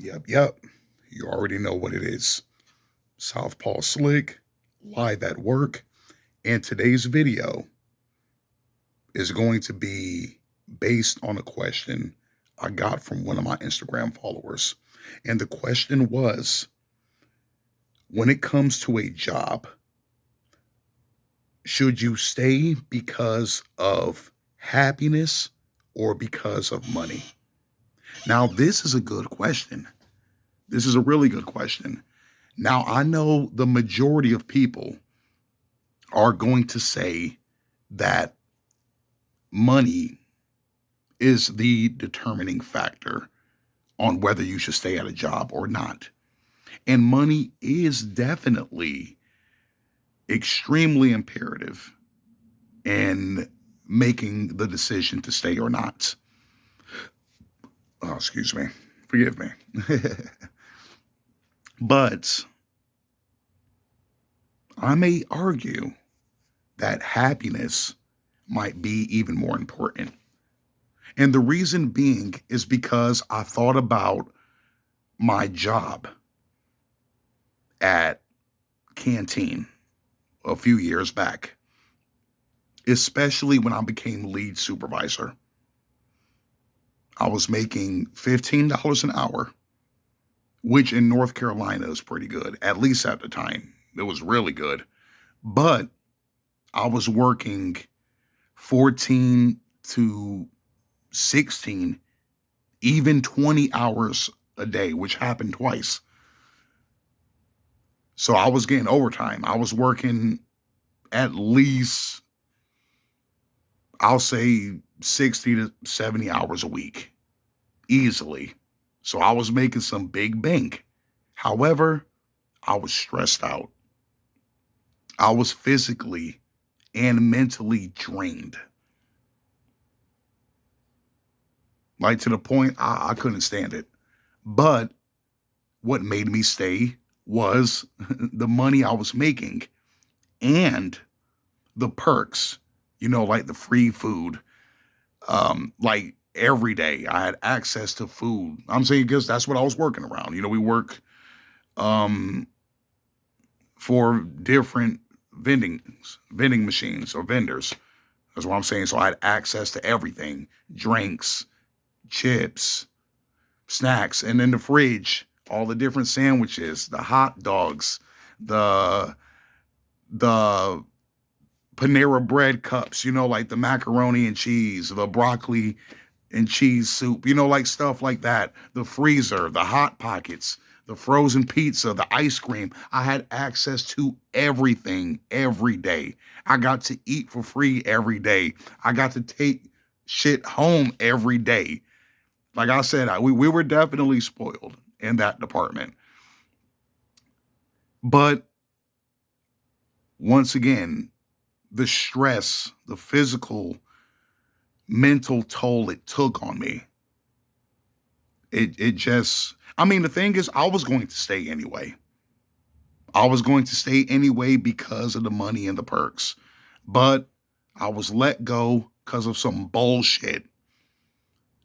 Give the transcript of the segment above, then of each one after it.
Yep. You already know what it is. Southpaw Slick, live at work. And today's video is going to be based on a question I got from one of my Instagram followers. And the question was, when it comes to a job, should you stay because of happiness or because of money? Now, this is a good question. This is a really good question. Now, I know the majority of people are going to say that money is the determining factor on whether you should stay at a job or not. And money is definitely extremely imperative in making the decision to stay or not. Oh, excuse me. Forgive me. But I may argue that happiness might be even more important. And the reason being is because I thought about my job at Canteen a few years back, especially when I became lead supervisor. I was making $15 an hour, which in North Carolina is pretty good, at least at the time. It was really good. But I was working 14 to 16, even 20 hours a day, which happened twice. So I was getting overtime. I was working at least, I'll say 60 to 70 hours a week, easily. So I was making some big bank. However, I was stressed out. I was physically and mentally drained. Like to the point I couldn't stand it. But what made me stay was the money I was making and the perks, like the free food. Like every day I had access to food. I'm saying because that's what I was working around. We work for different vending machines or vendors. That's what I'm saying. So I had access to everything, drinks, chips, snacks, and in the fridge, all the different sandwiches, the hot dogs, the Panera bread cups, like the macaroni and cheese, the broccoli and cheese soup, like stuff like that. The freezer, the hot pockets, the frozen pizza, the ice cream. I had access to everything every day. I got to eat for free every day. I got to take shit home every day. Like I said, we were definitely spoiled in that department. But once again, the stress, the physical, mental toll it took on me, it just, the thing is, I was going to stay anyway. I was going to stay anyway because of the money and the perks. But I was let go because of some bullshit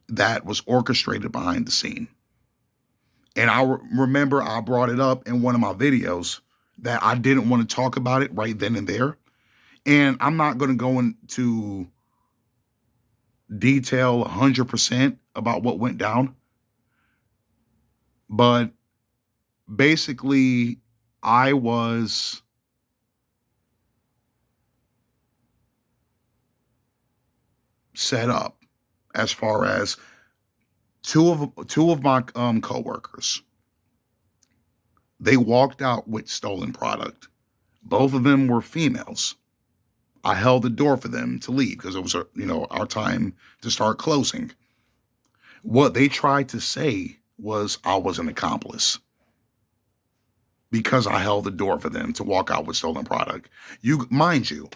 that was orchestrated behind the scene. And I remember I brought it up in one of my videos that I didn't want to talk about it right then and there. And I'm not going to go into detail 100% about what went down. But basically, I was set up as far as two of my coworkers. They walked out with stolen product. Both of them were females. I held the door for them to leave because it was our time to start closing. What they tried to say was I was an accomplice because I held the door for them to walk out with stolen product. Mind you,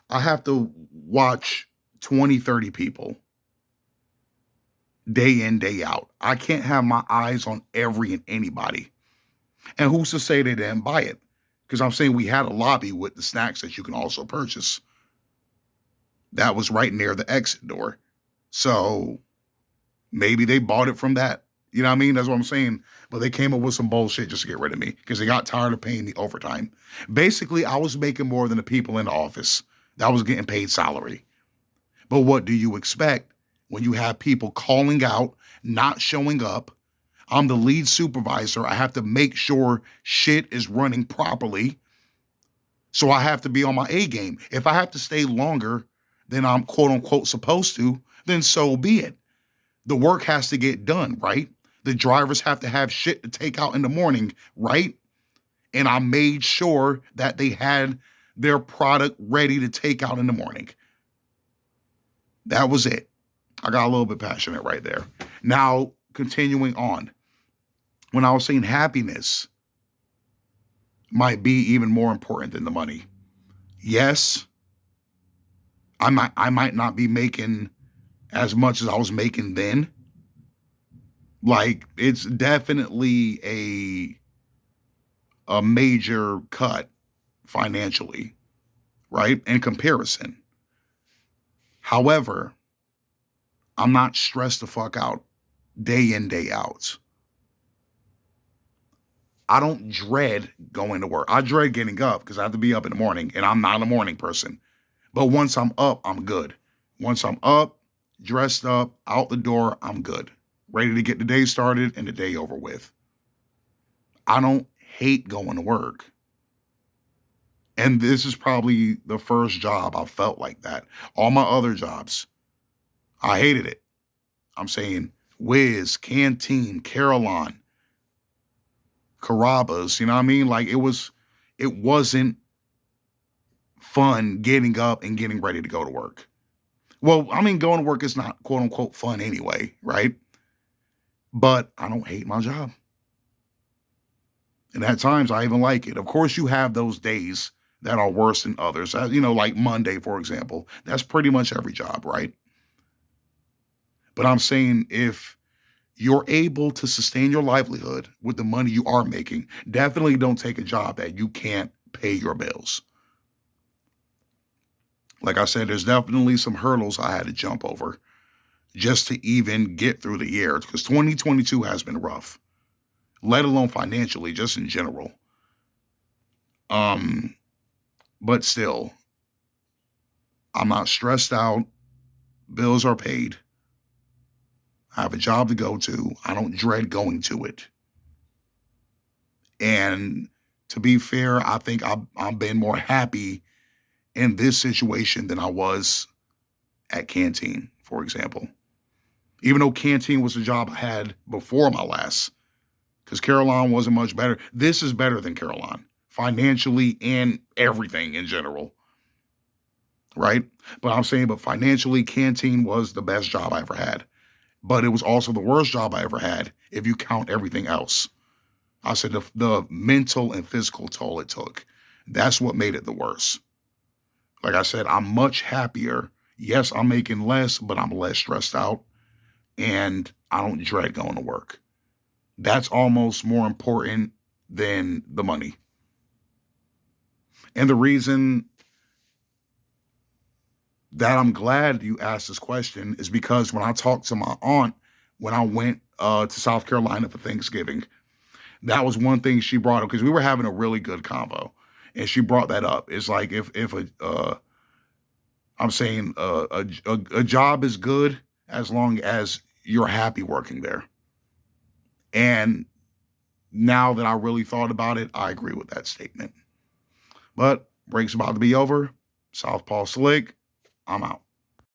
I have to watch 20, 30 people day in, day out. I can't have my eyes on every and anybody. And who's to say they didn't buy it? Because I'm saying we had a lobby with the snacks that you can also purchase. That was right near the exit door. So maybe they bought it from that You know what I mean? That's what I'm saying. But they came up with some bullshit just to get rid of me because they got tired of paying me overtime. Basically, I was making more than the people in the office that was getting paid salary. But what do you expect when you have people calling out, not showing up? I'm the lead supervisor. I have to make sure shit is running properly. So I have to be on my A game. If I have to stay longer than I'm quote unquote supposed to, then so be it. The work has to get done, right? The drivers have to have shit to take out in the morning, right? And I made sure that they had their product ready to take out in the morning. That was it. I got a little bit passionate right there. Now, continuing on, when I was saying happiness might be even more important than the money. Yes, I might not be making as much as I was making then. Like it's definitely a major cut financially, right? In comparison. However, I'm not stressed the fuck out day in, day out. I don't dread going to work. I dread getting up because I have to be up in the morning and I'm not a morning person. But once I'm up, I'm good. Once I'm up, dressed up, out the door, I'm good. Ready to get the day started and the day over with. I don't hate going to work. And this is probably the first job I felt like that. All my other jobs, I hated it. I'm saying Wiz, Canteen, Caroline, Carrabba's, you know what I mean? Like it wasn't fun getting up and getting ready to go to work. Well, I mean, going to work is not quote unquote fun anyway, right? But I don't hate my job. And at times I even like it. Of course, you have those days that are worse than others. Like Monday, for example. That's pretty much every job, right? But I'm saying if you're able to sustain your livelihood with the money you are making, definitely don't take a job that you can't pay your bills. Like I said, there's definitely some hurdles I had to jump over just to even get through the year because 2022 has been rough, let alone financially, just in general. Um, but still, I'm not stressed out. Bills are paid. I have a job to go to. I don't dread going to it. And to be fair, I think I've been more happy in this situation than I was at Canteen, for example. Even though Canteen was a job I had before my last, because Caroline wasn't much better. This is better than Caroline, financially and everything in general, right? But financially, Canteen was the best job I ever had. But it was also the worst job I ever had if you count everything else. I said the mental and physical toll it took. That's what made it the worst. Like I said, I'm much happier. Yes, I'm making less, but I'm less stressed out and I don't dread going to work. That's almost more important than the money. And the reason that I'm glad you asked this question is because when I talked to my aunt when I went to South Carolina for Thanksgiving, that was one thing she brought up because we were having a really good convo, and she brought that up. It's like if I'm saying a job is good as long as you're happy working there. And now that I really thought about it, I agree with that statement. But break's about to be over. Southpaw Slick, I'm out.